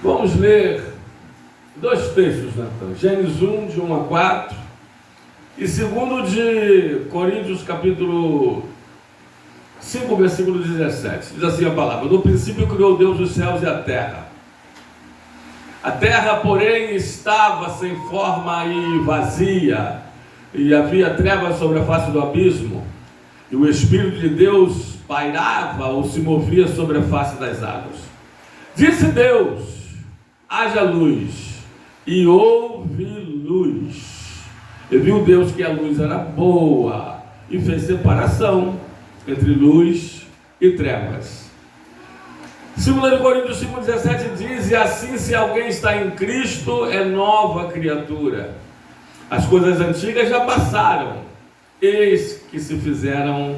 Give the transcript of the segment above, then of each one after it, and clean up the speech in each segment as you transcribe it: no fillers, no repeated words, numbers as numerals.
Vamos ler dois textos, Natan. Gênesis 1, de 1 a 4, e 2 de Coríntios, capítulo 5, versículo 17. Diz assim a palavra: no princípio criou Deus os céus e a terra. A terra, porém, estava sem forma e vazia, e havia trevas sobre a face do abismo, e o Espírito de Deus pairava ou se movia sobre a face das águas. Disse Deus: haja luz, e houve luz. E viu Deus que a luz era boa, e fez separação entre luz e trevas. 2 Coríntios 5,17 diz: e assim, se alguém está em Cristo, é nova criatura. As coisas antigas já passaram, eis que se fizeram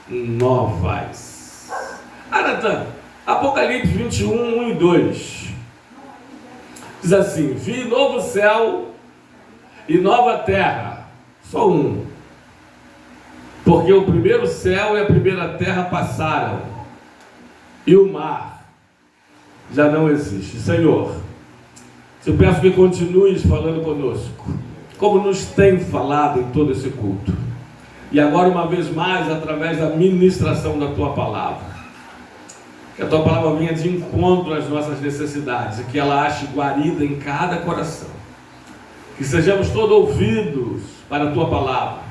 novas. Natan, Apocalipse 21, 1 e 2 diz assim: vi novo céu e nova terra, só um, porque o primeiro céu e a primeira terra passaram, e o mar já não existe. Senhor, eu peço que continues falando conosco, como nos tem falado em todo esse culto, e agora uma vez mais através da ministração da Tua Palavra. Que a Tua Palavra venha de encontro às nossas necessidades, e que ela ache guarida em cada coração. Que sejamos todos ouvidos para a Tua Palavra,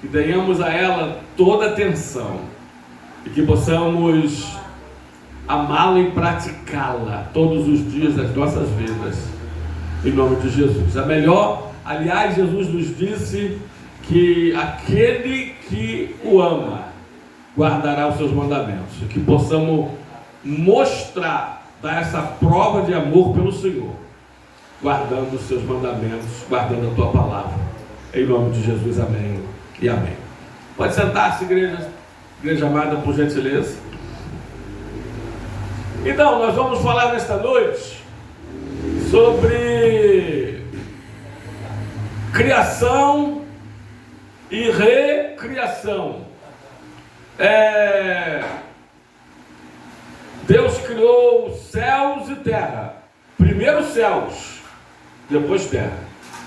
que tenhamos a ela toda atenção, e que possamos amá-la e praticá-la todos os dias das nossas vidas, em nome de Jesus. A melhor, aliás, Jesus nos disse que aquele que o ama guardará os seus mandamentos, e que possamos mostrar, dar essa prova de amor pelo Senhor, guardando os seus mandamentos, guardando a Tua Palavra, em nome de Jesus. Amém e amém. Pode sentar-se, igreja amada, por gentileza. Então, nós vamos falar nesta noite sobre criação e recriação. Deus criou céus e terra. Primeiro céus, depois terra.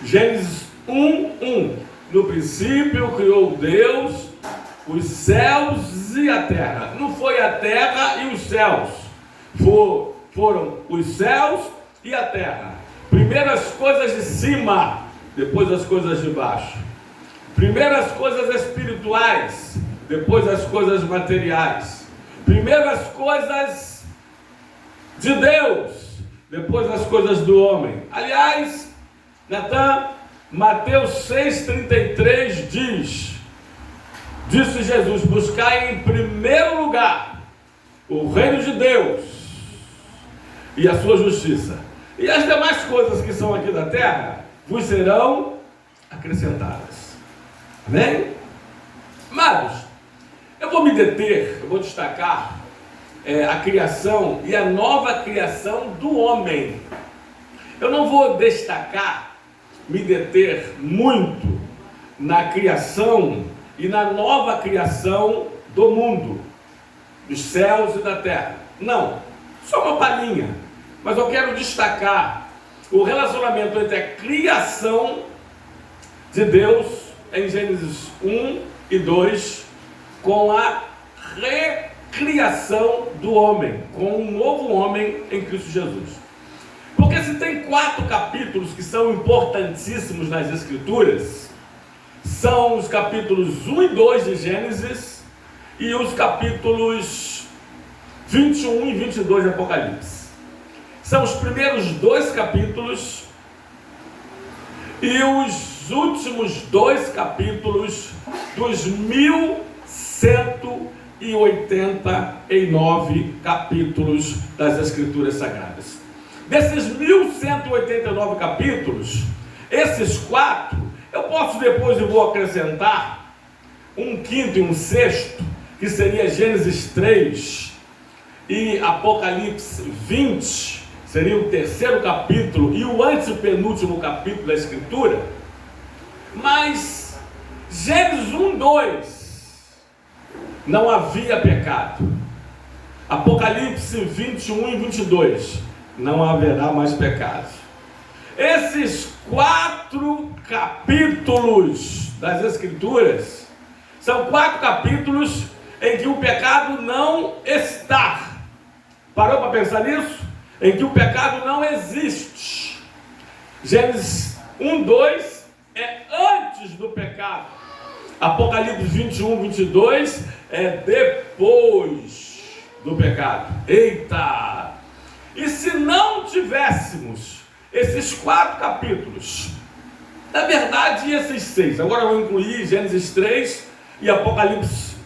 Gênesis 1:1. No princípio criou Deus os céus e a terra. Não foi a terra e os céus. Foram os céus e a terra. Primeiro as coisas de cima, depois as coisas de baixo. Primeiro as coisas espirituais, depois as coisas materiais. Primeiro as coisas de Deus, depois as coisas do homem. Aliás, Natan, Mateus 6,33 disse Jesus: buscai em primeiro lugar o reino de Deus e a sua justiça, e as demais coisas que são aqui da terra vos serão acrescentadas. Amém? Amados, eu vou me deter, eu vou destacar a criação e a nova criação do homem. Eu não vou destacar, me deter muito na criação e na nova criação do mundo, dos céus e da terra. Não, só uma palhinha. Mas eu quero destacar o relacionamento entre a criação de Deus em Gênesis 1 e 2 com a recriação do homem, com um novo homem em Cristo Jesus. Porque se tem 4 capítulos que são importantíssimos nas Escrituras, são os capítulos 1 e 2 de Gênesis e os capítulos 21 e 22 de Apocalipse. São os primeiros 2 capítulos e os últimos 2 capítulos dos 1189 capítulos das Escrituras Sagradas. Desses 1189 capítulos, esses 4, eu posso depois eu vou acrescentar um quinto e um sexto, que seria Gênesis 3 e Apocalipse 20, seria o terceiro capítulo e o antepenúltimo capítulo da Escritura. Mas Gênesis 1, 2, não havia pecado. Apocalipse 21 e 22, não haverá mais pecados. Esses 4 capítulos das Escrituras são 4 capítulos em que o pecado não está. Parou para pensar nisso? Em que o pecado não existe. Gênesis 1, 2 é antes do pecado. Apocalipse 21, 22 é depois do pecado. Eita! E se não tivéssemos esses 4 capítulos, na verdade esses 6, agora eu vou incluir Gênesis 3 e Apocalipse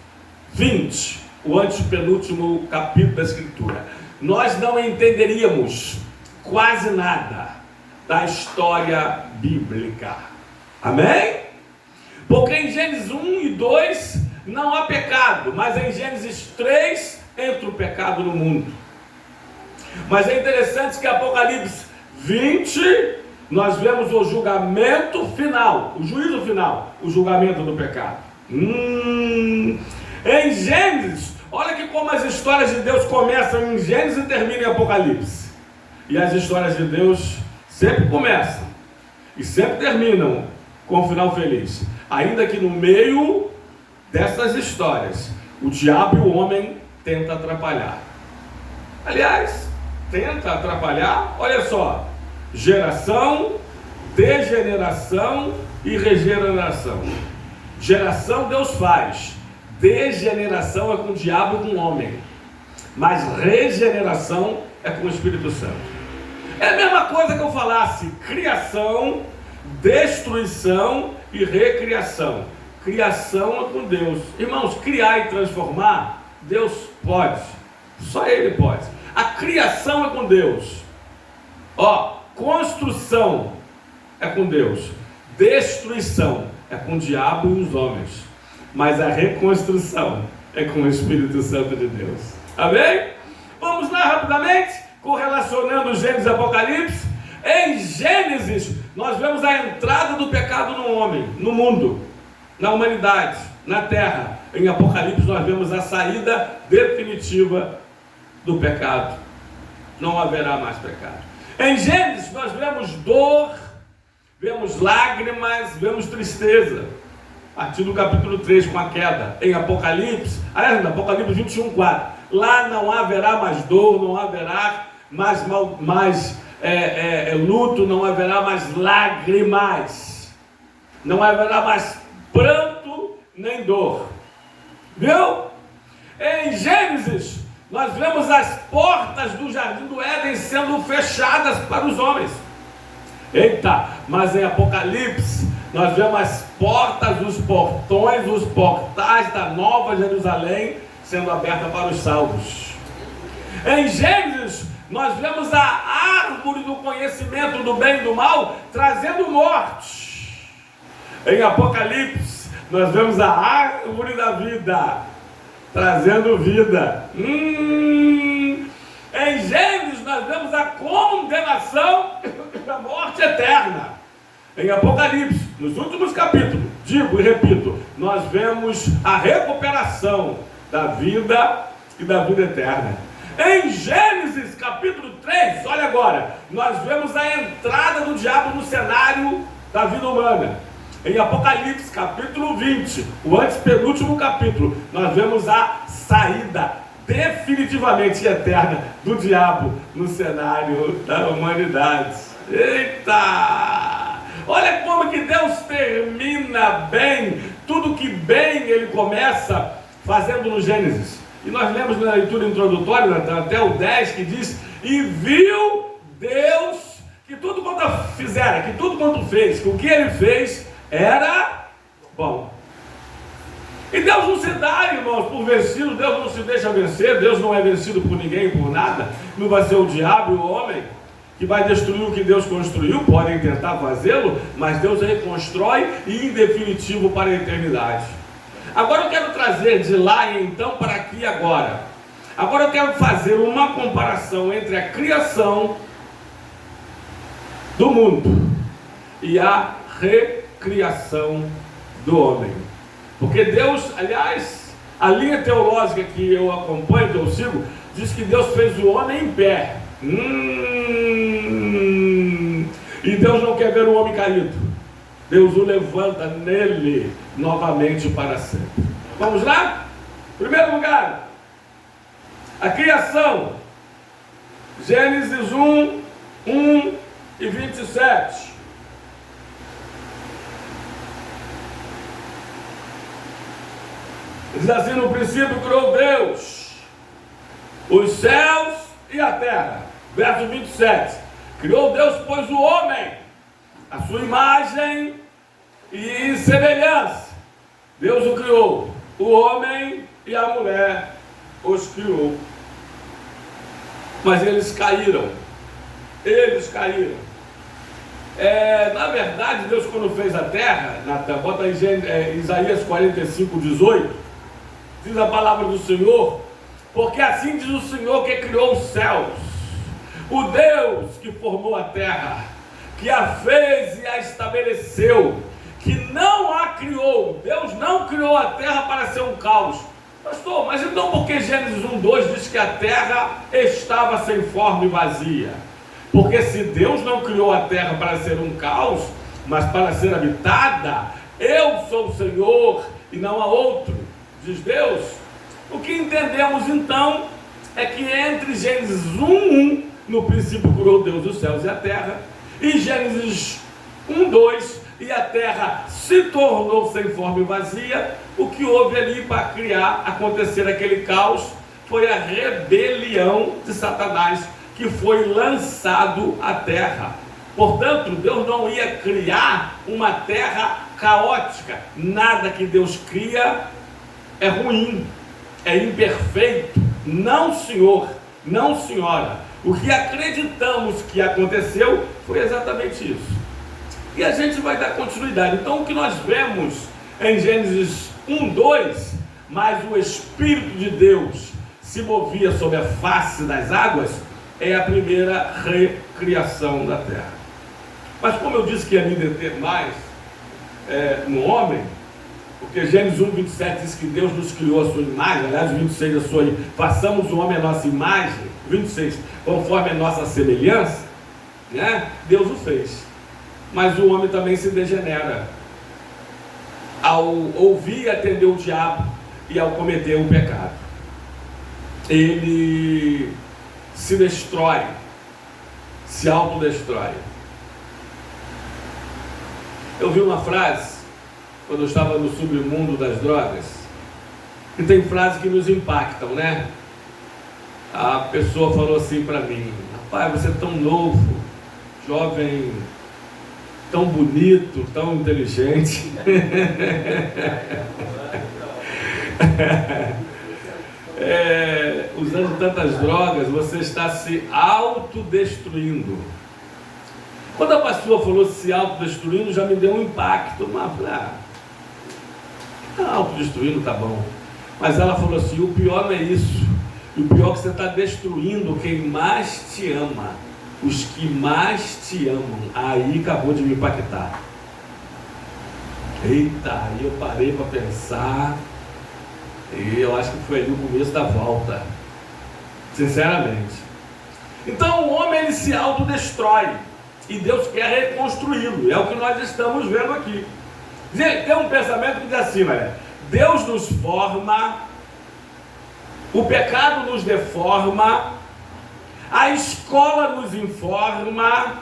20, o antepenúltimo capítulo da Escritura, nós não entenderíamos quase nada da história bíblica. Amém? Porque em Gênesis 1 e 2 não há pecado, mas em Gênesis 3 entra o pecado no mundo. Mas é interessante que em Apocalipse 20 nós vemos o julgamento final, o juízo final, o julgamento do pecado. Em Gênesis, olha que como as histórias de Deus começam em Gênesis e terminam em Apocalipse. E as histórias de Deus sempre começam e sempre terminam com um final feliz. Ainda que no meio dessas histórias, o diabo e o homem tentam atrapalhar. Aliás, tenta atrapalhar, olha só, geração, degeneração e regeneração. Geração Deus faz, degeneração é com o diabo e com o homem, mas regeneração é com o Espírito Santo. É a mesma coisa que eu falasse criação, destruição e recriação. Criação é com Deus. Irmãos, criar e transformar, Deus pode. Só Ele pode. A criação é com Deus. Construção é com Deus. Destruição é com o diabo e os homens. Mas a reconstrução é com o Espírito Santo de Deus. Amém? Vamos lá rapidamente, correlacionando Gênesis e Apocalipse. Em Gênesis, nós vemos a entrada do pecado no homem, no mundo, na humanidade, na terra. Em Apocalipse, nós vemos a saída definitiva do pecado. Não haverá mais pecado. Em Gênesis, nós vemos dor, vemos lágrimas, vemos tristeza. A partir do capítulo 3, com a queda. Em Apocalipse, Apocalipse 21, 4. Lá não haverá mais dor, não haverá mais luto, não haverá mais lágrimas, não haverá mais pranto nem dor. Viu? Em Gênesis, nós vemos as portas do jardim do Éden sendo fechadas para os homens. Eita, mas em Apocalipse, nós vemos as portas, os portões, os portais da Nova Jerusalém sendo abertas para os salvos. Em Gênesis, nós vemos a árvore do conhecimento do bem e do mal trazendo morte. Em Apocalipse, nós vemos a árvore da vida trazendo vida. Em Gênesis, nós vemos a condenação da morte eterna. Em Apocalipse, nos últimos capítulos, digo e repito, nós vemos a recuperação da vida e da vida eterna. Em Gênesis capítulo 3, olha agora, nós vemos a entrada do diabo no cenário da vida humana. Em Apocalipse capítulo 20, o antepenúltimo capítulo, nós vemos a saída definitivamente eterna do diabo no cenário da humanidade. Eita! Olha como que Deus termina bem, tudo que bem Ele começa fazendo no Gênesis. E nós lemos na leitura introdutória, até o 10, que diz: e viu Deus que tudo quanto fizera, que tudo quanto fez, que o que Ele fez era bom. E Deus não se dá, irmãos, por vencido. Deus não se deixa vencer. Deus não é vencido por ninguém, por nada. Não vai ser o diabo e o homem que vai destruir o que Deus construiu. Podem tentar fazê-lo, mas Deus reconstrói e em definitivo para a eternidade. Agora eu quero trazer de lá então para aqui agora. Agora eu quero fazer uma comparação entre a criação do mundo e a recriação do homem. Porque Deus, aliás, a linha teológica que eu acompanho, que eu sigo, diz que Deus fez o homem em pé. E Deus não quer ver o homem caído. Deus o levanta nele novamente para sempre. Vamos lá? Primeiro lugar, a criação. Gênesis 1, 1 e 27. Diz assim: no princípio criou Deus os céus e a terra. Verso 27. Criou Deus, pois, o homem, a sua imagem e semelhança. Deus o criou. O homem e a mulher os criou. Mas eles caíram. Eles caíram. Na verdade, Deus, quando fez a terra, Natan, bota em Isaías 45, 18, diz a palavra do Senhor: porque assim diz o Senhor que criou os céus, o Deus que formou a terra, que a fez e a estabeleceu, que não a criou. Deus não criou a terra para ser um caos. Pastor, mas então por que Gênesis 1:2 diz que a terra estava sem forma e vazia? Porque se Deus não criou a terra para ser um caos, mas para ser habitada, eu sou o Senhor e não há outro, diz Deus. O que entendemos então é que entre Gênesis 1:1, no princípio criou Deus os céus e a terra, e Gênesis 1:2, e a terra se tornou sem forma e vazia, o que houve ali para acontecer aquele caos foi a rebelião de Satanás, que foi lançado à terra. Portanto, Deus não ia criar uma terra caótica. Nada que Deus cria é ruim, é imperfeito. Não, senhor, não, senhora. O que acreditamos que aconteceu foi exatamente isso. E a gente vai dar continuidade. Então, o que nós vemos em Gênesis 1:2, mas o Espírito de Deus se movia sobre a face das águas, é a primeira recriação da terra. Mas como eu disse que ia me deter mais no homem, porque Gênesis 1:27 diz que Deus nos criou a sua imagem, aliás, 26 a sua, façamos o homem a nossa imagem, 26, conforme a nossa semelhança, né? Deus o fez. Mas o homem também se degenera ao ouvir e atender o diabo e ao cometer o pecado. Ele se destrói, se autodestrói. Eu vi uma frase, quando eu estava no submundo das drogas, que tem frases que nos impactam, né? A pessoa falou assim para mim: rapaz, você é tão novo, jovem, tão bonito, tão inteligente. Usando tantas drogas, você está se autodestruindo. Quando a pastora falou se autodestruindo, já me deu um impacto. Autodestruindo tá bom. Mas ela falou assim: o pior não é isso. O pior é que você está destruindo quem mais te ama. Os que mais te amam. Aí acabou de me impactar. Eita, aí eu parei para pensar. E eu acho que foi ali o começo da volta. Sinceramente. Então o homem, ele se autodestrói. E Deus quer reconstruí-lo. É o que nós estamos vendo aqui. Tem um pensamento que diz assim: olha, Deus nos forma, o pecado nos deforma, a escola nos informa,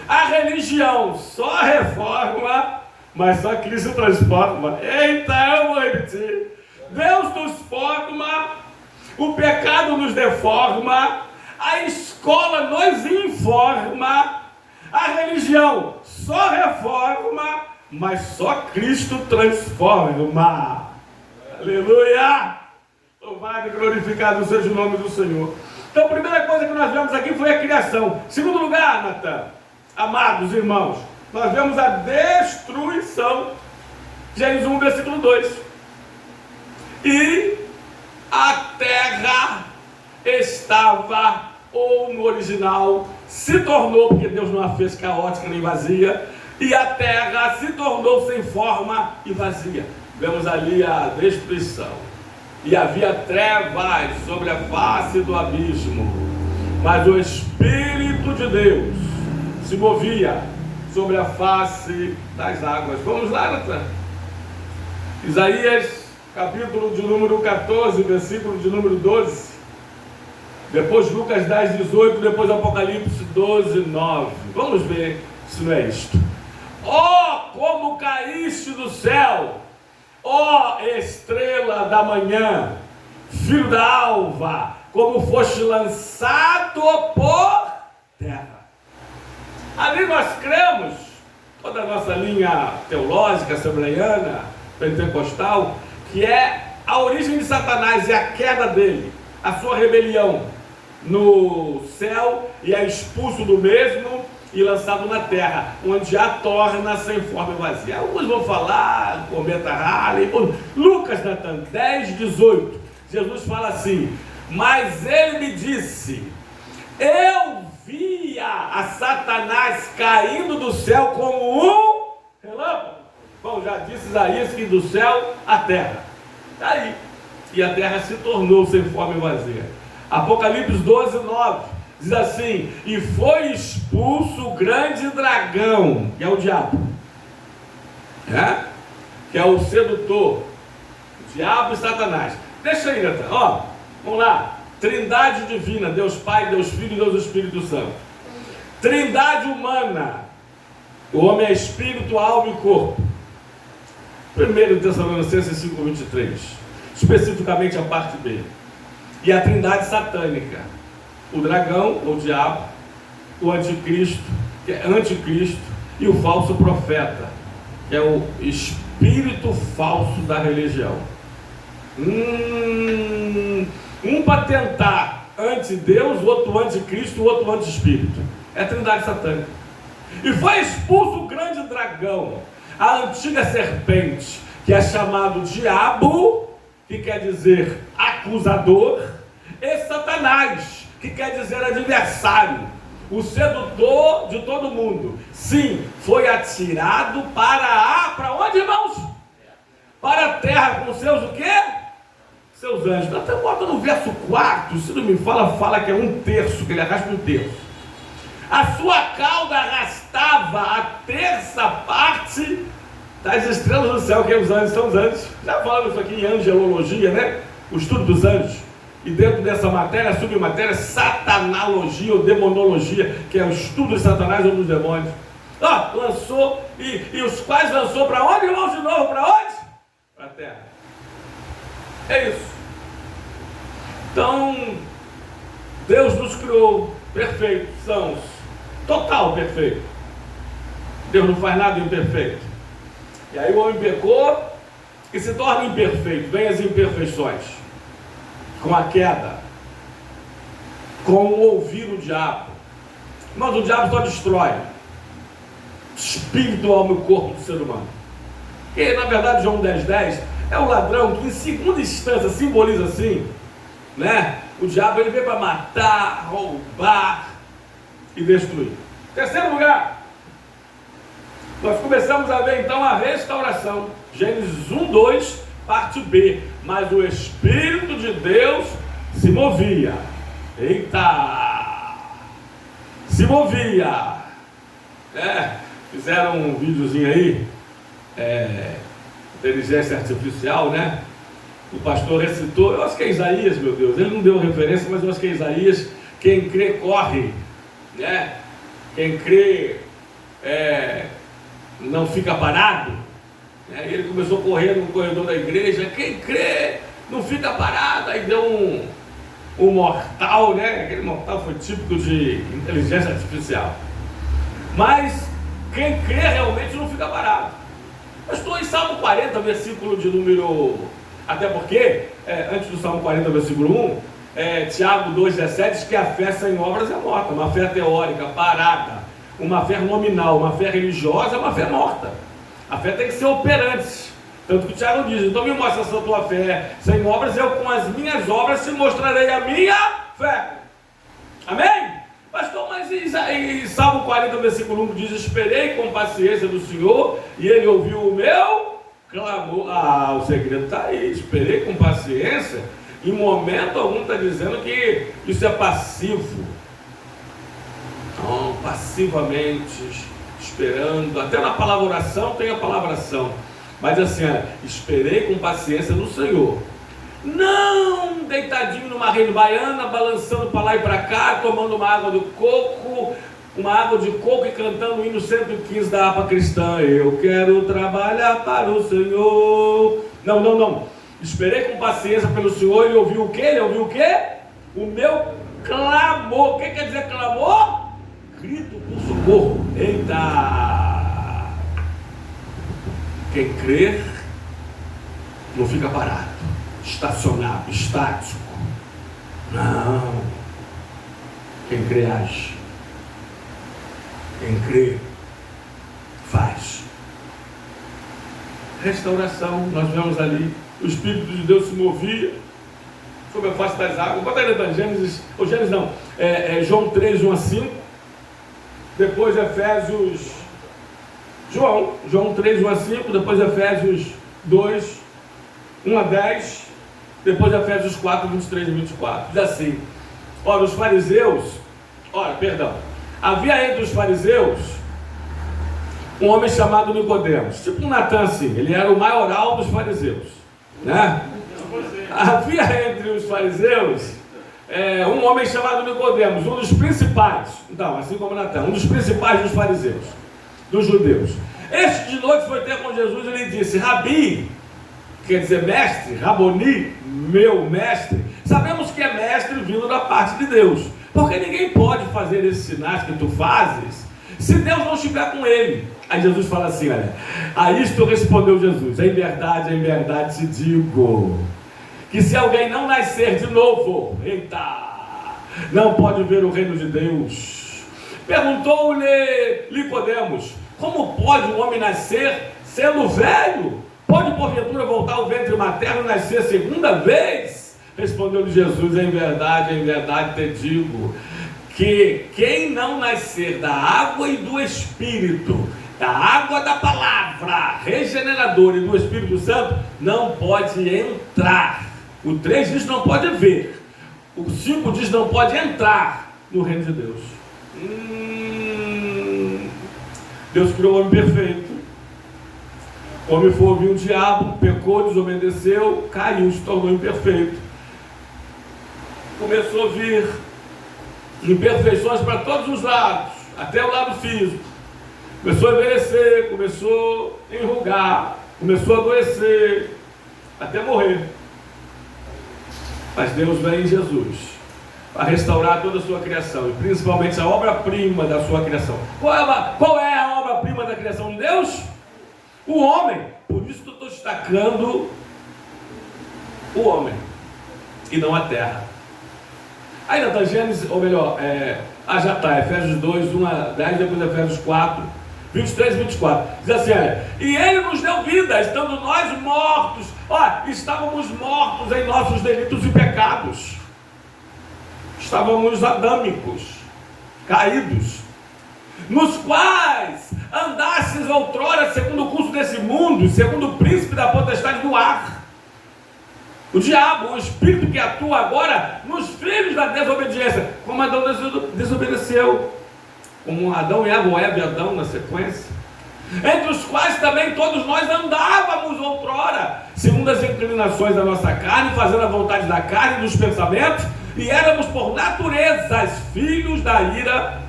a religião só reforma, mas só Cristo transforma. Eita, eu vou repetir. Deus nos forma, o pecado nos deforma, a escola nos informa, a religião só reforma, mas só Cristo transforma. Aleluia! Louvado e glorificado seja o nome do Senhor. Então, a primeira coisa que nós vemos aqui foi a criação. Segundo lugar, Natan, amados irmãos, nós vemos a destruição. Gênesis 1, versículo 2. E a terra estava, ou no original, se tornou, porque Deus não a fez caótica nem vazia, e a terra se tornou sem forma e vazia. Vemos ali a destruição. E havia trevas sobre a face do abismo, mas o Espírito de Deus se movia sobre a face das águas. Vamos lá, Natan. Isaías, capítulo de número 14, versículo de número 12. Depois Lucas 10, 18, depois Apocalipse 12, 9. Vamos ver se não é isto. Oh, como caíste do céu, ó estrela da manhã, filho da alva, como foste lançado por terra. Ali nós cremos, toda a nossa linha teológica, assembleiana, pentecostal, que é a origem de Satanás e a queda dele, a sua rebelião no céu, e é expulso do mesmo e lançado na terra, onde a torna sem forma e vazia. Alguns vão falar, cometa Halley, Lucas, Natan, 10, 18, Jesus fala assim: mas ele me disse, eu via a Satanás caindo do céu como um relâmpago. Bom, já disse Isaías que do céu a terra, está aí, e a terra se tornou sem forma e vazia. Apocalipse 12, 9, diz assim: e foi expulso o grande dragão, que é o diabo, que é o sedutor, o diabo e Satanás. Deixa aí, Natan, ó, vamos lá. Trindade divina, Deus Pai, Deus Filho e Deus Espírito Santo. Trindade humana, o homem é espírito, alma e corpo. 1 Tessalonicenses 5, 23, especificamente a parte B. E a trindade satânica, o dragão, o diabo, o anticristo, que é anticristo, e o falso profeta, que é o espírito falso da religião. Um para tentar anti-Deus, o outro anticristo, o outro anti-espírito. É a trindade satânica. E foi expulso o grande dragão, a antiga serpente, que é chamado diabo, que quer dizer acusador, e Satanás, que quer dizer adversário, o sedutor de todo mundo. Sim, foi atirado para onde, irmãos? Para a terra, com seus o quê? Seus anjos. Até bota no verso 4, se não me fala que é um terço, que ele arrasta um terço. A sua cauda arrastava a terça parte das estrelas do céu, que os anjos são os anjos. Já falamos isso aqui em angelologia, né? O estudo dos anjos. E dentro dessa matéria, a submatéria, satanalogia ou demonologia, que é o estudo de Satanás ou dos demônios. Lançou, e os quais lançou para onde, irmãos, de novo? Para onde? Para a terra. É isso. Então, Deus nos criou perfeitos, são total perfeito. Deus não faz nada imperfeito. E aí o homem pecou e se torna imperfeito. Vem as imperfeições, com a queda, com o ouvir o diabo. Mas o diabo só destrói espírito, alma e corpo do ser humano. E na verdade João 10,10 é o ladrão que em segunda instância simboliza assim, né? O diabo ele veio para matar, roubar e destruir. Terceiro lugar, nós começamos a ver então a restauração. Gênesis 1:2, parte B. Mas o Espírito de Deus se movia. Eita! Se movia. Fizeram um videozinho aí, inteligência artificial, né? O pastor recitou, eu acho que é Isaías, meu Deus, ele não deu referência, mas eu acho que é Isaías: quem crê corre, né? Quem crê não fica parado. Ele começou a correr no corredor da igreja: quem crê não fica parado. Aí deu um mortal, né? Aquele mortal foi típico de inteligência artificial. Mas quem crê realmente não fica parado. Eu estou em Salmo 40, versículo de número... Até porque, antes do Salmo 40, versículo 1, Tiago 2,17 diz que a fé sem obras é morta. Uma fé teórica, parada, uma fé nominal, uma fé religiosa é uma fé morta. A fé tem que ser operante. Tanto que o Tiago diz: então me mostra essa tua fé sem obras, eu com as minhas obras te mostrarei a minha fé. Amém? Pastor, mas em Salmo 40, versículo 1 diz: esperei com paciência do Senhor e Ele ouviu o meu clamor. O segredo está aí. Esperei com paciência. Em momento algum está dizendo que isso é passivo. passivamente, esperando. Até na palavra oração tem a palavra ação. Mas assim, esperei com paciência no Senhor. Não deitadinho numa rede baiana, balançando para lá e para cá, tomando uma água de coco e cantando o hino 115 da harpa cristã. Eu quero trabalhar para o Senhor. Não. Esperei com paciência pelo Senhor e ouviu o quê? Ele ouviu o quê? O meu clamor. O que quer dizer clamor? Grito por socorro. Eita! Quem crê não fica parado, estacionado, estático. Não. Quem crê age. Quem crê faz. Restauração, nós vemos ali, o Espírito de Deus se movia sobre a face das águas. Bota aí na Gênesis, João 3, 1 a 5. Depois Efésios, João 3, 1 a 5. Depois Efésios 2, 1 a 10. Depois Efésios 4, 23 e 24. Diz assim: havia entre os fariseus um homem chamado Nicodemos, tipo um Natan assim, ele era o maioral dos fariseus, né? Havia entre os fariseus um homem chamado Nicodemos, um dos principais, então, assim como Natan, um dos principais dos fariseus, dos judeus. Este de noite foi ter com Jesus e lhe disse: Rabi, quer dizer mestre, Raboni, meu mestre. Sabemos que é mestre vindo da parte de Deus, porque ninguém pode fazer esses sinais que tu fazes se Deus não estiver com ele. Aí Jesus fala assim, olha: a isto respondeu Jesus: em verdade te digo, que se alguém não nascer de novo, não pode ver o reino de Deus. Perguntou-lhe Nicodemos: como pode um homem nascer sendo velho? Pode porventura voltar ao ventre materno e nascer segunda vez? Respondeu-lhe Jesus: em verdade te digo, que quem não nascer da água e do Espírito, da água da palavra regeneradora e do Espírito Santo, não pode entrar. O 3 diz não pode ver, o 5 diz não pode entrar no reino de Deus. Deus criou o homem perfeito. O homem foi ouvir o diabo, pecou, desobedeceu, caiu, se tornou imperfeito. Começou a vir imperfeições para todos os lados, até o lado físico. Começou a envelhecer, começou a enrugar, começou a adoecer, até morrer. Mas Deus vem em Jesus para restaurar toda a sua criação, e principalmente a obra-prima da sua criação. Qual é a obra-prima da criação de Deus? O homem. Por isso que eu estou destacando o homem e não a terra. Aí na Gênesis, ou melhor, já está, Efésios 2, 1 a 10, depois Efésios 4, 23 e 24. Diz assim: e ele nos deu vida, estando nós mortos. Estávamos mortos em nossos delitos e pecados. Estávamos adâmicos, caídos, nos quais andastes outrora segundo o curso desse mundo, segundo o príncipe da potestade do ar, o diabo, o espírito que atua agora nos filhos da desobediência, como Adão desobedeceu, como Adão e Eva, ou Eva e Adão na sequência, entre os quais também todos nós andávamos outrora, segundo as inclinações da nossa carne, fazendo a vontade da carne e dos pensamentos, e éramos por natureza filhos da ira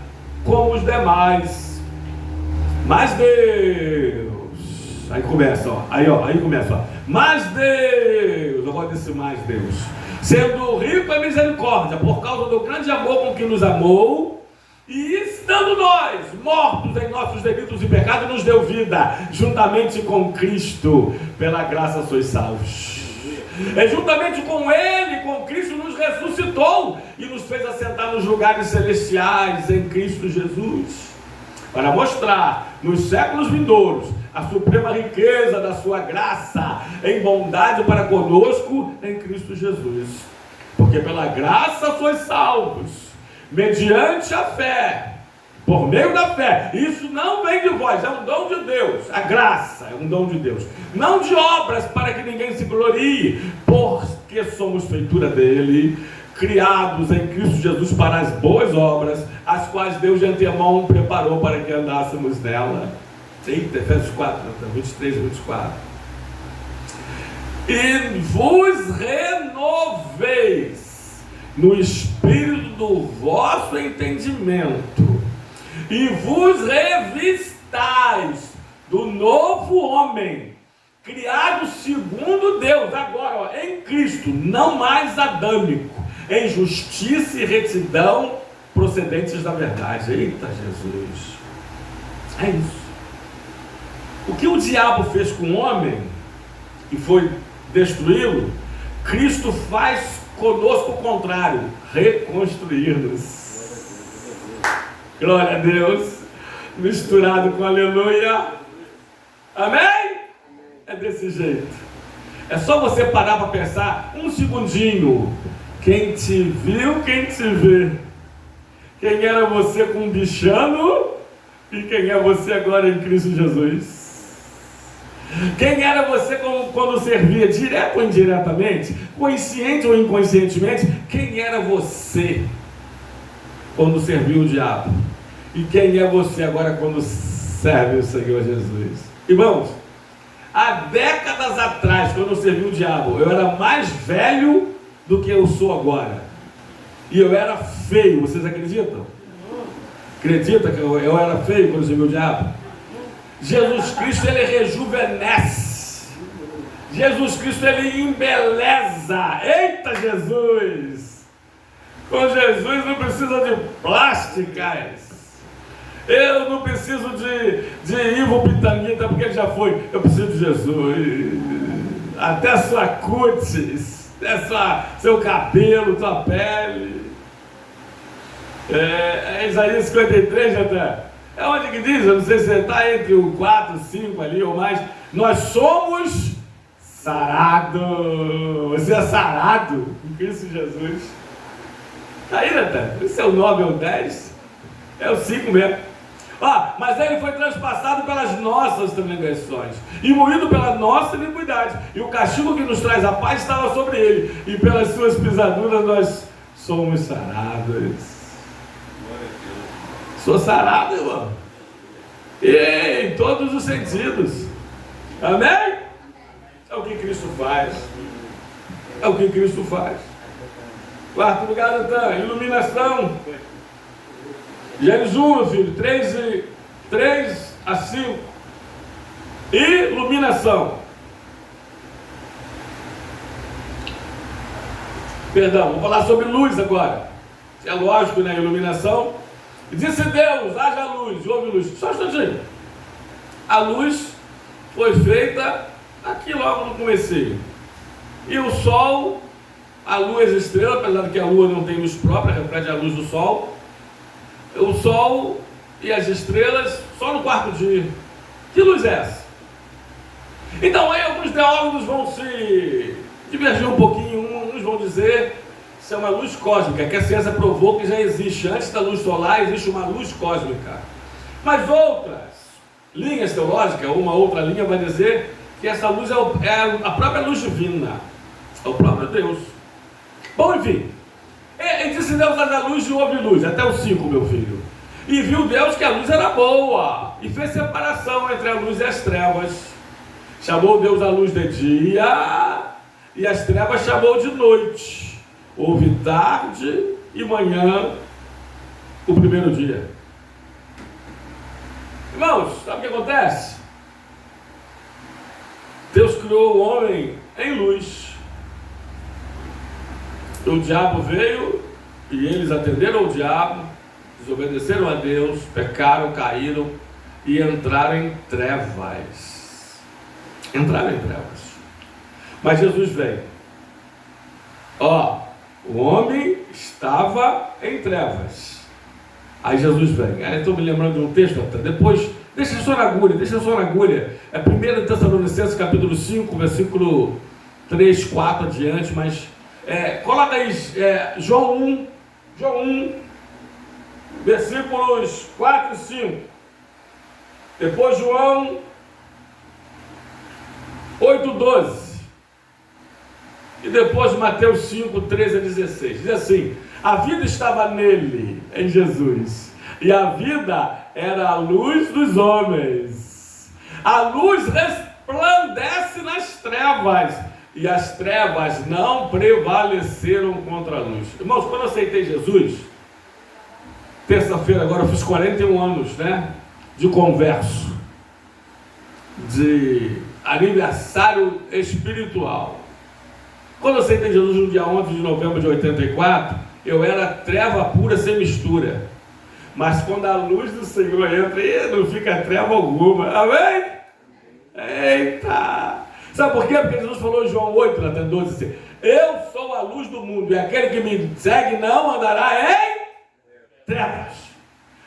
como os demais. Mas Deus, aí começa, mas Deus, eu gosto desse mais Deus, sendo rico em misericórdia, por causa do grande amor com que nos amou, e estando nós mortos em nossos delitos e pecados, nos deu vida, juntamente com Cristo, pela graça sois salvos. Juntamente com Ele, com Cristo, nos ressuscitou e nos fez assentar nos lugares celestiais em Cristo Jesus, para mostrar nos séculos vindouros a suprema riqueza da sua graça em bondade para conosco em Cristo Jesus. Porque pela graça sois salvos, mediante a fé, por meio da fé. Isso não vem de vós, é um dom de Deus. A graça é um dom de Deus, não de obras para que ninguém se glorie, porque somos feitura dele, criados em Cristo Jesus para as boas obras, as quais Deus de antemão preparou para que andássemos nela. Eita, Efésios 4, 23 e 24. E vos renoveis no espírito do vosso entendimento, e vos revistais do novo homem, criado segundo Deus, agora, ó, em Cristo, não mais adâmico, em justiça e retidão procedentes da verdade. Eita Jesus! É isso. O que o diabo fez com o homem, e foi destruí-lo, Cristo faz conosco o contrário, reconstruir-nos. Glória a Deus, misturado com aleluia. Amém? É desse jeito. É só você parar para pensar um segundinho. Quem te viu, quem te vê. Quem era você com um bichano e quem é você agora em Cristo Jesus. Quem era você quando servia direto ou indiretamente, consciente ou inconscientemente, quem era você quando serviu o diabo? E quem é você agora quando serve o Senhor Jesus? Irmãos, há décadas atrás, quando eu servi o diabo, eu era mais velho do que eu sou agora. E eu era feio, vocês acreditam? Acredita que eu era feio quando eu servi o diabo? Jesus Cristo, ele rejuvenesce. Jesus Cristo, ele embeleza. Eita Jesus! Com Jesus não precisa de plásticas. Eu não preciso de ivopitamina, porque ele já foi. Eu preciso de Jesus. Até sua cutis, até seu cabelo, sua pele. Isaías 53, até. É onde que diz, eu não sei se você está entre o 4, 5 ali ou mais, nós somos sarados. Você é sarado em Cristo Jesus. Está aí, Natan? Esse é o 9 ou 10? É o 5 mesmo. Mas ele foi transpassado pelas nossas transgressões e moído pela nossa iniquidade. E o castigo que nos traz a paz estava sobre ele. E pelas suas pisaduras nós somos sarados. Sou sarado, irmão. E em todos os sentidos. Amém? É o que Cristo faz. É o que Cristo faz. Quarto lugar, Natan, iluminação. Gênesis 1, meu filho, 3 a 5. Iluminação. Perdão, vou falar sobre luz agora. É lógico, né? Iluminação. Disse Deus, haja luz, houve luz. Só um instantinho. A luz foi feita aqui logo no comecinho. E o sol, a lua e as estrelas, apesar de que a lua não tem luz própria, reflete a luz do sol. O sol e as estrelas só no quarto dia. Que luz é essa? Então aí alguns teólogos vão se divergir um pouquinho. Uns vão dizer que é uma luz cósmica, que a ciência provou que já existe. Antes da luz solar existe uma luz cósmica. Mas outras linhas teológicas, uma outra linha vai dizer que essa luz é a própria luz divina. É o próprio Deus. Bom, enfim. E disse Deus, haja luz e houve luz. Até o 5, meu filho. E viu Deus que a luz era boa. E fez separação entre a luz e as trevas. Chamou Deus a luz de dia. E as trevas chamou de noite. Houve tarde e manhã o primeiro dia. Irmãos, sabe o que acontece? Deus criou o homem em luz. O diabo veio e eles atenderam ao diabo, desobedeceram a Deus, pecaram, caíram e entraram em trevas. Entraram em trevas. Mas Jesus veio. O homem estava em trevas. Aí Jesus vem. Estou me lembrando de um texto, depois, deixa só na agulha. É 1 Tessalonicenses capítulo 5, versículo 3, 4 adiante, mas coloca aí João 1, versículos 4 e 5. Depois João 8, 12. E depois Mateus 5, 13 a 16. Diz assim: a vida estava nele, em Jesus, e a vida era a luz dos homens. A luz resplandece nas trevas, e as trevas não prevaleceram contra a luz. Irmãos, quando eu aceitei Jesus, terça-feira agora eu fiz 41 anos, né? De converso, de aniversário espiritual. Quando eu aceitei Jesus no dia 11 de novembro de 84, eu era treva pura sem mistura. Mas quando a luz do Senhor entra, não fica treva alguma. Amém? Eita! Sabe por quê? Porque Jesus falou em João 8, até 12, assim: eu sou a luz do mundo, e aquele que me segue não andará em trevas.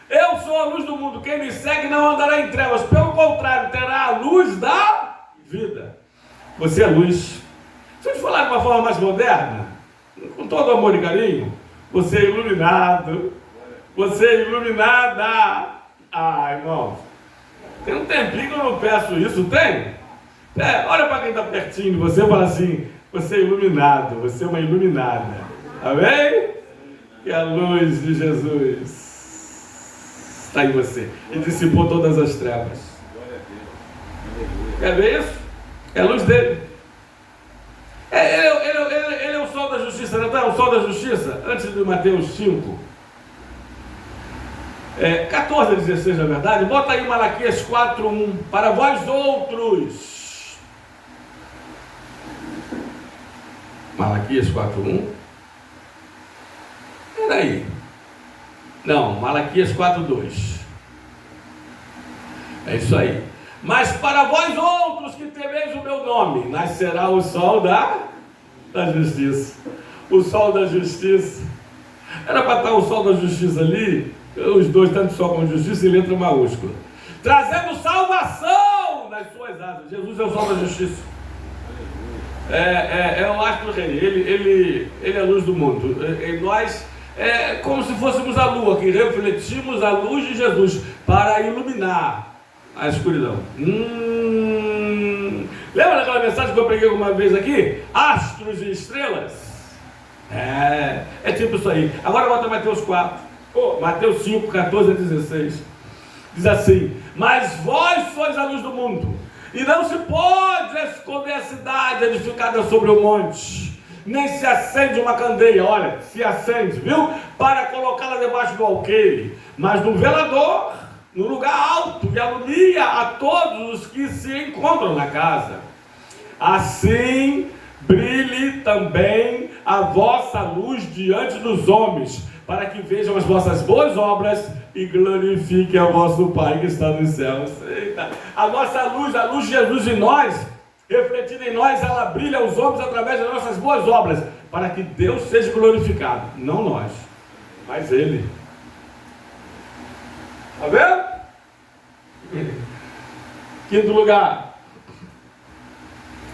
Eu sou a luz do mundo, quem me segue não andará em trevas, pelo contrário, terá a luz da vida. Você é luz. Se eu te falar de uma forma mais moderna, com todo amor e carinho, você é iluminado. Você é iluminada. Ah, irmão, tem um tempinho que eu não peço isso, tem? Olha para quem está pertinho de você e fala assim: você é iluminado, você é uma iluminada. Amém? E a luz de Jesus está em você e dissipou todas as trevas. Quer ver isso? É a luz dele. Ele é o sol da justiça, não é o sol da justiça? Antes de Mateus 5, 14 a 16, na verdade. Bota aí Malaquias 4:1. Para vós outros. Malaquias 4:1. Peraí. Não, Malaquias 4:2. É isso aí. Mas para vós outros que temeis o meu nome, nascerá o sol da justiça. O sol da justiça. Era para estar o sol da justiça ali, os dois, tanto sol como justiça, em letra maiúscula. Trazendo salvação nas suas asas. Jesus é o sol da justiça. É o astro rei. Ele é a luz do mundo. E nós, como se fôssemos a lua, que refletimos a luz de Jesus para iluminar a escuridão. Lembra daquela mensagem que eu preguei alguma vez aqui? Astros e estrelas? É tipo isso aí. Agora bota Mateus 4. Mateus 5, 14 a 16. Diz assim: mas vós sois a luz do mundo, e não se pode esconder a cidade edificada sobre o monte, nem se acende uma candeia, olha, se acende, viu? Para colocá-la debaixo do alqueire, mas no velador, no lugar alto, que alumia a todos os que se encontram na casa. Assim brilhe também a vossa luz diante dos homens, para que vejam as vossas boas obras e glorifiquem a vosso Pai que está nos céus. Eita. A nossa luz, a luz de Jesus em nós, refletida em nós, ela brilha aos homens através das nossas boas obras, para que Deus seja glorificado, não nós, mas Ele. Está vendo? Quinto lugar,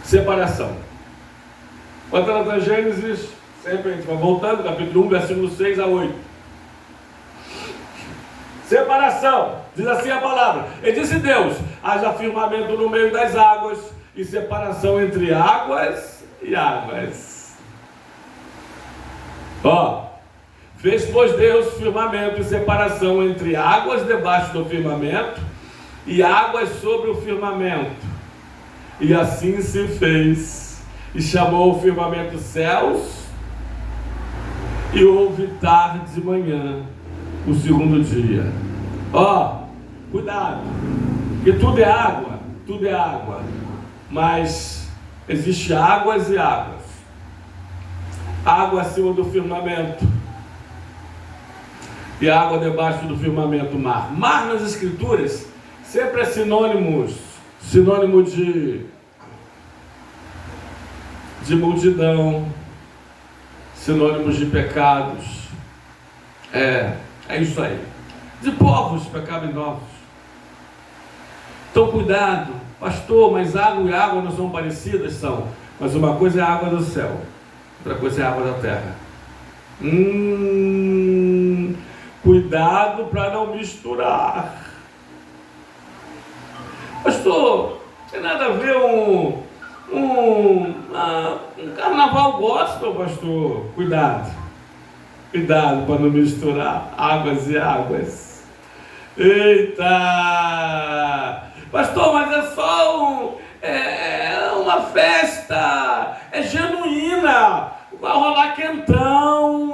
separação. Voltando para Gênesis, sempre a gente vai voltando, capítulo 1, versículo 6 a 8. Separação, diz assim a palavra: e disse Deus: haja firmamento no meio das águas, e separação entre águas e águas. Fez, pois, Deus firmamento e separação entre águas debaixo do firmamento e águas sobre o firmamento. E assim se fez. E chamou o firmamento céus, e houve tarde de manhã, o segundo dia. Cuidado, que tudo é água, mas existe águas e águas. Água acima do firmamento e água debaixo do firmamento, mar. Mar nas escrituras sempre é sinônimo de multidão, sinônimos de pecados. É isso aí. De povos pecaminosos. Então cuidado, pastor, mas água e água não são parecidas? São. Mas uma coisa é a água do céu, outra coisa é a água da terra. Cuidado para não misturar. Pastor, tem nada a ver Um carnaval gospel, pastor. Cuidado. Cuidado para não misturar águas e águas. Eita! Pastor, mas é só uma festa. É genuína. Vai rolar quentão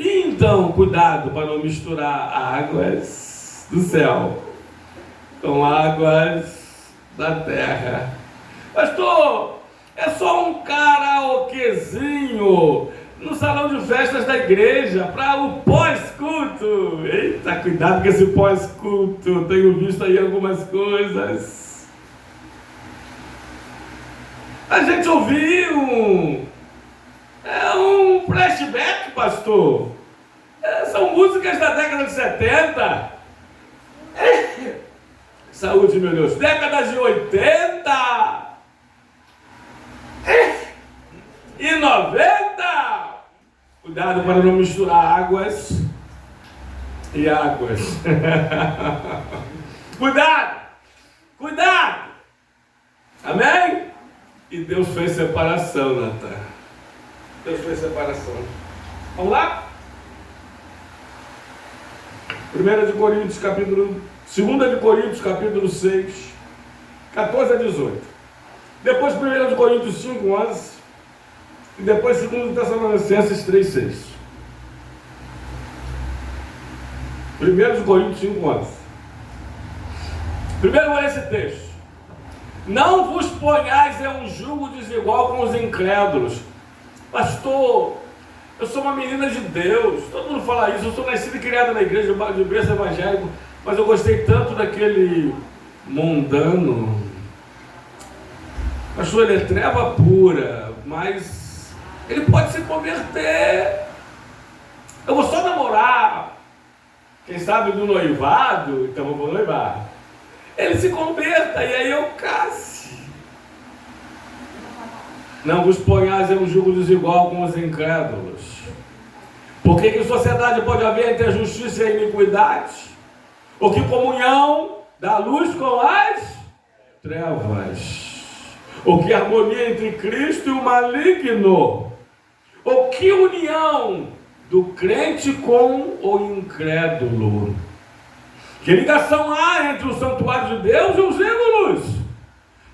então, cuidado para não misturar águas do céu com águas da terra. Pastor, é só um karaokezinho no salão de festas da igreja para o pós-culto. Eita, cuidado com esse pós-culto. Tenho visto aí algumas coisas. A gente ouviu um flashback, pastor. São músicas da década de 70. Saúde, meu Deus. Década de 80 e 90. Cuidado para não misturar águas e águas. Cuidado. Amém? E Deus fez separação, Natan. Deus fez separação. Vamos lá? 2 de Coríntios, capítulo 6, 14 a 18. Depois 1 de Coríntios 5, 11. E depois 2 Tessalonicenses 3, 6. 1 de Coríntios 5, 11. Primeiro é esse texto. Não vos ponhais em um jugo desigual com os incrédulos. Pastor, eu sou uma menina de Deus. Todo mundo fala isso. Eu sou nascido e criado na igreja de berço evangélico. Mas eu gostei tanto daquele mundano. Pastor, ele é treva pura. Mas ele pode se converter. Eu vou só namorar. Quem sabe do noivado. Então eu vou noivar. Ele se converta e aí eu case. Não vos ponhais em um jugo desigual com os incrédulos. Por que sociedade pode haver entre a justiça e a iniquidade? Ou que comunhão da luz com as trevas? Ou que harmonia entre Cristo e o maligno? Ou que união do crente com o incrédulo? Que ligação há entre o santuário de Deus e os ídolos?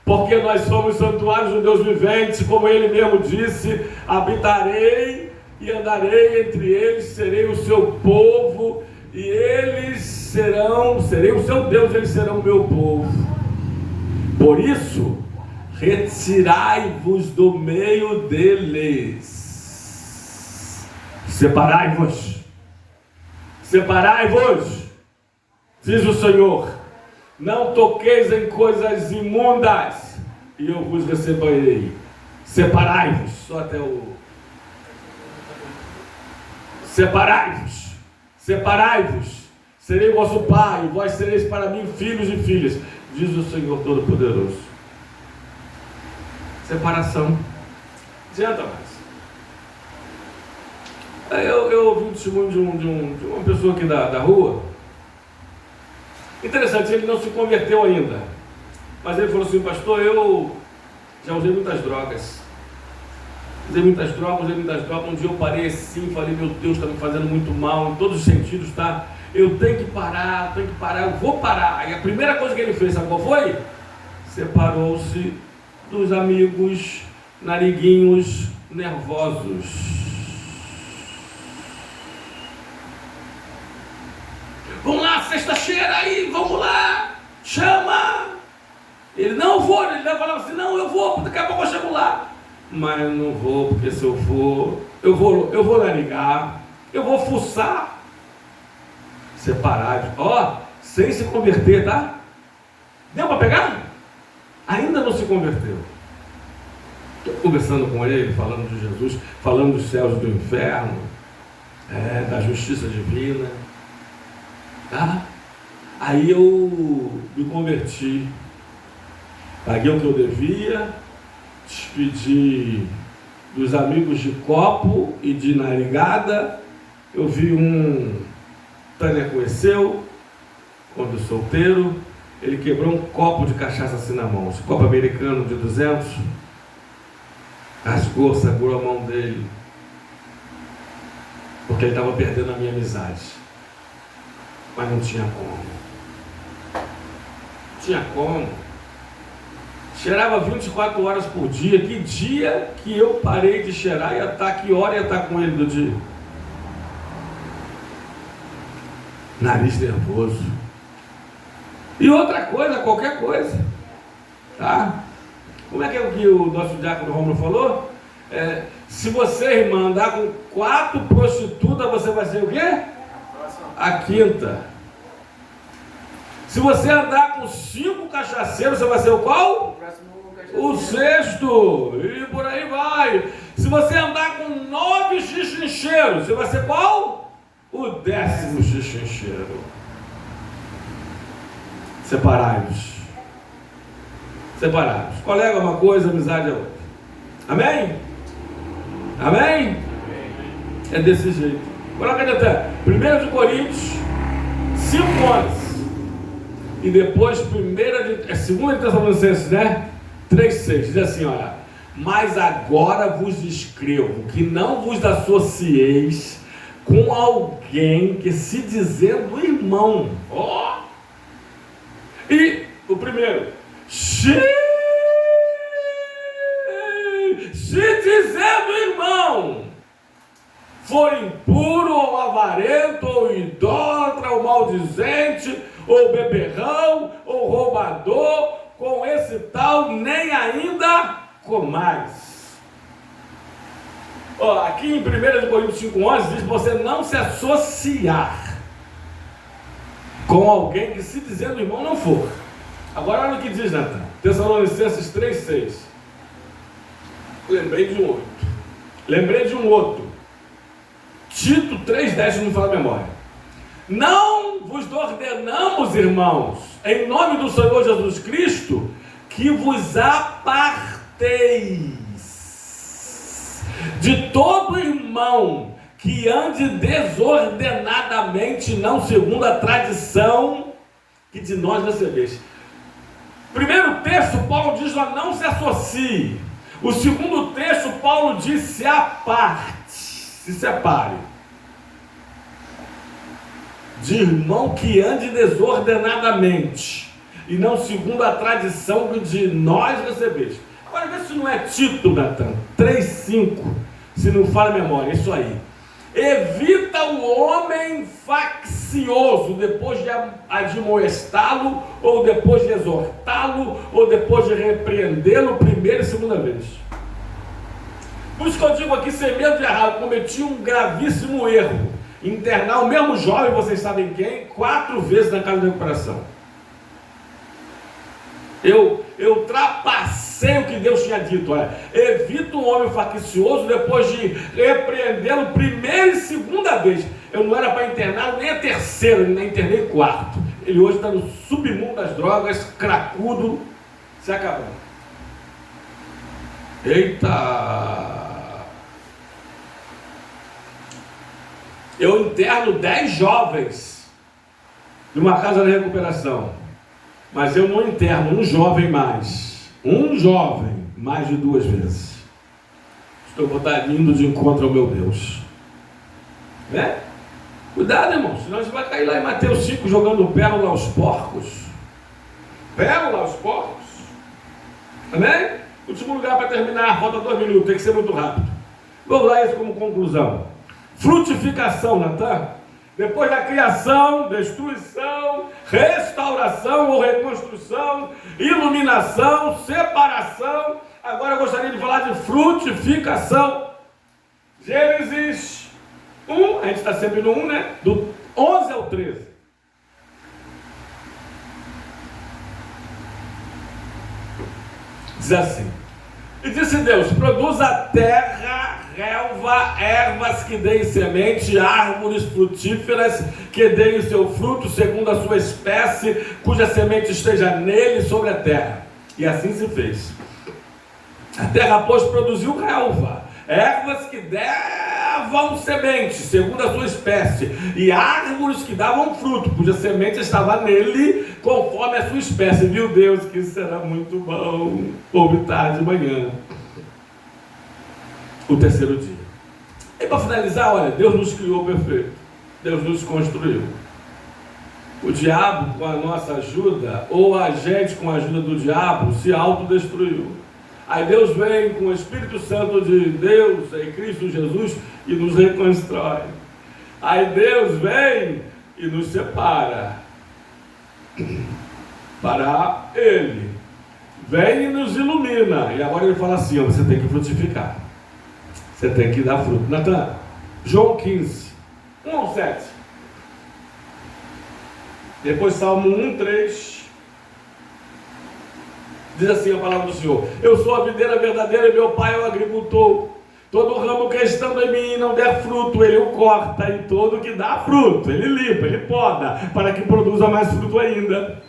Porque nós somos santuários do Deus vivente, como Ele mesmo disse: habitarei e andarei entre eles, serei o seu povo, e serei o seu Deus, eles serão o meu povo. Por isso, retirai-vos do meio deles. Separai-vos, diz o Senhor. Não toqueis em coisas imundas, e eu vos receberei. Separai-vos, só até o... Separai-vos, serei vosso pai, e vós sereis para mim filhos e filhas, diz o Senhor Todo-Poderoso. Separação. Não adianta mais. Eu ouvi um testemunho de uma pessoa aqui da rua. Interessante, ele não se converteu ainda. Mas ele falou assim: pastor, eu já usei muitas drogas. Usei muitas drogas. Um dia eu parei assim, falei: meu Deus, está me fazendo muito mal, em todos os sentidos, tá? Eu tenho que parar, eu vou parar. E a primeira coisa que ele fez, sabe qual foi? Separou-se dos amigos nariguinhos nervosos. Vamos lá, sexta-feira aí, vamos lá, chama. Ele: não vou, ele falava assim: não, eu vou, daqui a pouco eu chego lá. Mas eu não vou, porque se eu for, eu vou ligar, eu vou fuçar. Separado, sem se converter, tá? Deu para pegar? Ainda não se converteu. Estou conversando com ele, falando de Jesus, falando dos céus e do inferno, da justiça divina. Tá? Aí eu me converti, paguei o que eu devia, despedi dos amigos de copo e de narigada. Eu vi Tânia conheceu, quando solteiro, ele quebrou um copo de cachaça assim na mão, esse copo americano de 200. rasgou, segurou a mão dele, porque ele estava perdendo a minha amizade, mas não tinha como. Não tinha como. Cheirava 24 horas por dia. Que dia que eu parei de cheirar? Que hora ia estar com ele do dia? Nariz nervoso. E outra coisa, qualquer coisa, tá? Como é que é o que o nosso diácono Romulo falou? Se você, irmã, andar com 4 prostitutas, você vai ser o quê? A quinta. Se você andar com 5 cachaceiros, você vai ser o qual? O 6º. E por aí vai. Se você andar com 9 xixincheiros, você vai ser qual? O 10º xixincheiro. Separados. Separados. Colega é uma coisa, amizade é outra. Amém? Amém? É desse jeito. Coloca aí até 1 Coríntios 5:11. E depois 2 Tessalonicenses, né? 3:6. Diz assim, olha. Mas agora vos escrevo que não vos associeis com alguém que se dizendo irmão. Ó! E o primeiro, se dizendo irmão, for impuro, ou avarento, ou idólatra, ou maldizente, ou beberrão, ou roubador, com esse tal nem ainda comais. Aqui em 1 Coríntios 5:11 diz você não se associar com alguém que se dizendo irmão não for. Agora olha o que diz, Natan. Tessalonicenses 3:6. Lembrei de um outro. Tito 3:10, não me fala a memória. Não vos ordenamos, irmãos, em nome do Senhor Jesus Cristo, que vos aparteis de todo irmão que ande desordenadamente, não segundo a tradição que de nós recebeste. Primeiro texto, Paulo diz, não se associe. O segundo texto, Paulo diz, se aparte, se separe. De irmão que ande desordenadamente, e não segundo a tradição que de nós recebeste. Agora vê se não é Tito, Natan, 3:5, se não fala a memória, isso aí. Evita o homem faccioso, depois de admoestá-lo, ou depois de exortá-lo, ou depois de repreendê-lo, primeira e segunda vez. Por isso que eu digo aqui, sem medo de errar, eu cometi um gravíssimo erro. Internar o mesmo jovem, vocês sabem quem, 4 vezes na casa de recuperação. Eu ultrapassei o que Deus tinha dito. Olha, evita um homem faccioso depois de repreendê-lo primeira e segunda vez. Eu não era para interná-lo nem a terceira, nem internei 4. Ele hoje está no submundo das drogas, cracudo, se acabando. Eita! Eu interno 10 jovens numa casa de recuperação, mas eu não interno um jovem mais de 2 vezes. Estou indo de encontro ao meu Deus, né? Cuidado, irmão, senão a gente vai cair lá em Mateus 5 jogando pérola aos porcos. Pérola aos porcos. Amém? Último lugar para terminar, falta 2 minutos, tem que ser muito rápido. Vamos lá, isso como conclusão. Frutificação, Natan. Depois da criação, destruição, restauração ou reconstrução, iluminação, separação. Agora eu gostaria de falar de frutificação. Gênesis 1, a gente está sempre no 1, né? Do 11 ao 13. Diz assim: e disse Deus, produz a terra, relva, ervas que deem semente, árvores frutíferas que deem o seu fruto segundo a sua espécie, cuja semente esteja nele sobre a terra. E assim se fez. A terra, pois, produziu relva, ervas que davam semente segundo a sua espécie, e árvores que davam fruto, cuja semente estava nele conforme a sua espécie. Viu Deus que isso será muito bom. Houve tarde de manhã. o terceiro dia. E para finalizar, olha, Deus nos criou perfeito. Deus nos construiu. O diabo, com a nossa ajuda, ou a gente com a ajuda do diabo, se autodestruiu. Aí Deus vem com o Espírito Santo de Deus, em Cristo Jesus, e nos reconstrói. Aí Deus vem e nos separa para Ele. Vem e nos ilumina. E agora Ele fala assim, ó, você tem que frutificar. Você tem que dar fruto. Natan, João 15, 1 ao 7. Depois Salmo 1, 3. Diz assim a palavra do Senhor: eu sou a videira verdadeira e meu pai é o agricultor. Todo ramo que estando em mim não der fruto, ele o corta, e todo que dá fruto, ele limpa, ele poda, para que produza mais fruto ainda.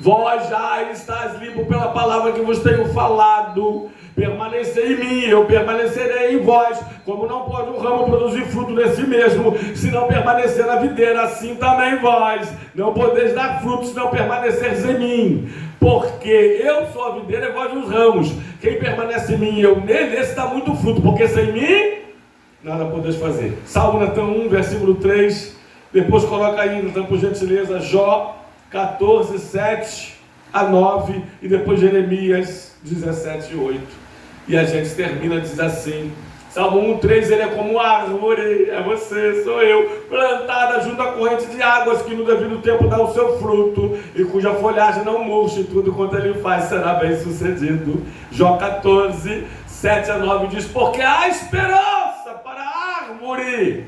Vós já estáis limpos pela palavra que vos tenho falado. Permanecei em mim, eu permanecerei em vós. Como não pode o ramo produzir fruto de si mesmo, se não permanecer na videira, assim também vós não podeis dar fruto, se não permaneceres em mim. Porque eu sou a videira e vós os ramos. Quem permanece em mim e eu nele, esse dá muito fruto, porque sem mim nada podeis fazer. Salmo Natan 1, versículo 3. Depois coloca aí, Natan, por gentileza, Jó 14, 7 a 9. E depois Jeremias 17, 8. E a gente termina, diz assim, Salmo 1, 3, ele é como árvore, é você, sou eu, plantada junto à corrente de águas, que no devido tempo dá o seu fruto, e cuja folhagem não murcha, tudo quanto ele faz será bem sucedido. Jó 14, 7 a 9 diz, porque há esperança para a árvore,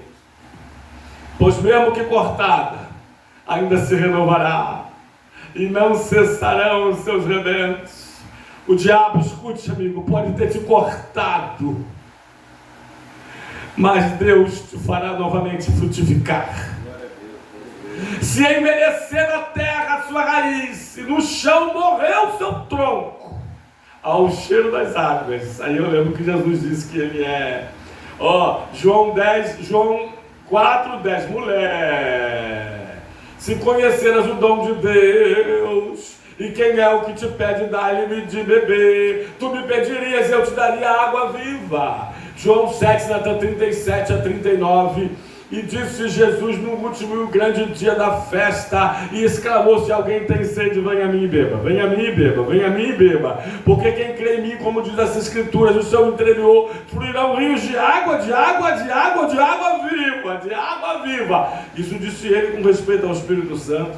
pois mesmo que cortada, ainda se renovará, e não cessarão os seus rebentos. O diabo, escute amigo, pode ter te cortado, mas Deus te fará novamente frutificar. Se envelhecer na terra a sua raiz, e no chão morrer o seu tronco, ao cheiro das águas. Aí eu lembro que Jesus disse que ele é, João 4, 10, mulher, se conheceras o dom de Deus, e quem é o que te pede, dá-lhe de beber, tu me pedirias e eu te daria água viva. João 7, Natan 37 a 39. E disse Jesus no último e grande dia da festa, e exclamou: se alguém tem sede, venha a mim e beba, venha a mim e beba, venha a mim e beba, porque quem crê em mim, como diz as escrituras, do seu interior fluirão rios de água, de água, de água, de água viva, de água viva. Isso disse ele com respeito ao Espírito Santo,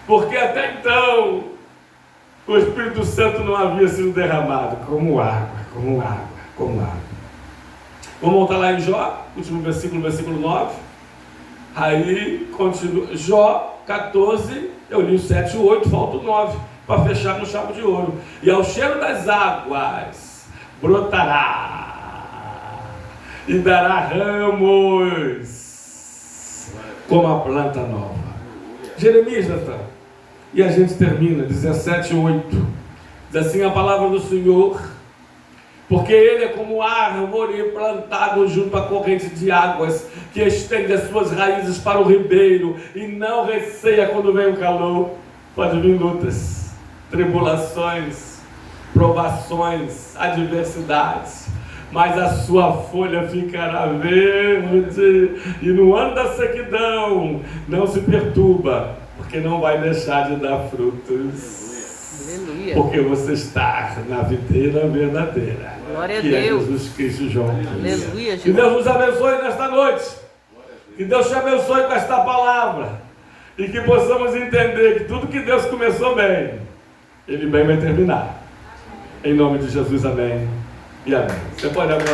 porque até então o Espírito Santo não havia sido derramado como água, como água, como água. Vamos voltar lá em Jó, último versículo, versículo 9. Aí continua, Jó 14, eu li o 7 e o 8, falta o 9, para fechar com chave de ouro. E ao cheiro das águas brotará e dará ramos como a planta nova. Jeremias, Natan. E a gente termina, 17 e 8. Diz assim a palavra do Senhor: porque ele é como árvore plantado junto à corrente de águas, que estende as suas raízes para o ribeiro, e não receia quando vem o calor. Pode vir lutas, tribulações, provações, adversidades, mas a sua folha ficará verde, e no ano da sequidão não se perturba, porque não vai deixar de dar frutos. Aleluia. Porque você está na videira verdadeira. Glória que a Deus. É Jesus Cristo, João. Aleluia, Jesus. Que Deus nos abençoe nesta noite. Que Deus te abençoe com esta palavra. E que possamos entender que tudo que Deus começou bem, Ele bem vai terminar. Em nome de Jesus, amém. E amém. Você pode abrir.